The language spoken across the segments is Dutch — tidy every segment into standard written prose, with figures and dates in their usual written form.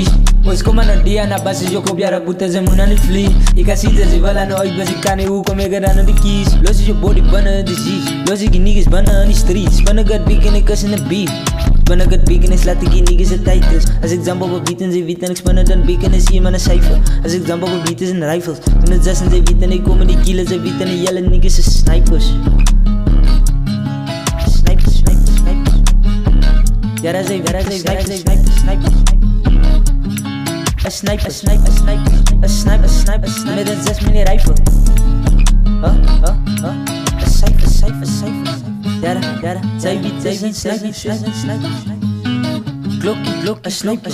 bicho. Pois como no dia na base de copiar a puta ze munani flee. E casita ze vala no oito base kane u come garana de keys. Losi je body bana disease. Losi ki niggas bana on the streets. Bana got big in the cuss in the beef. Bana got big in the laat ik niggas het titles. Als ik jump op een beat en ze weten ik spanne dan big en zie je maar een cijfer. Als ik jump op een beat is een rifles. Toen het zes en ze weten ik komen die killers. Ze weten die yellow niggas is snipers. Snipers. Ja, dat is snipers. A sniper. Met een 6 mm rifle. A cypher. Ja, zij weet, sniper. Glok, a sniper.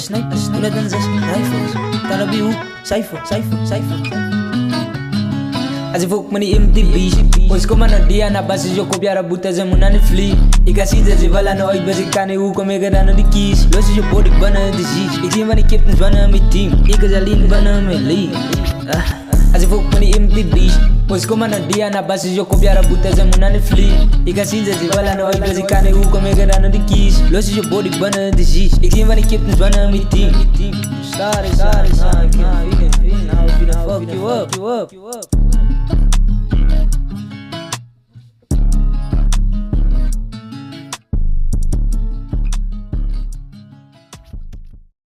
Met een 6 rifles. Dan op je hoek, cypher. As if fuck money MTV. Pois como no dia na base de copiar a puta ze munani flee. Ik ga zien ze vala no oito base kane u come garana de keys. Losi je body bana disease. Ik zie van die captains bana mijn team. Ik is alleen bana mijn league. As if fuck money MTV. Pois como no dia na base de copiar a puta ze munani flee. Ik ga zien ze vala no oito base kane u come garana de keys. Losi je body bana disease. Ik zie van die captains bana mijn team. Sorry, son. Now we gonna fuck you up.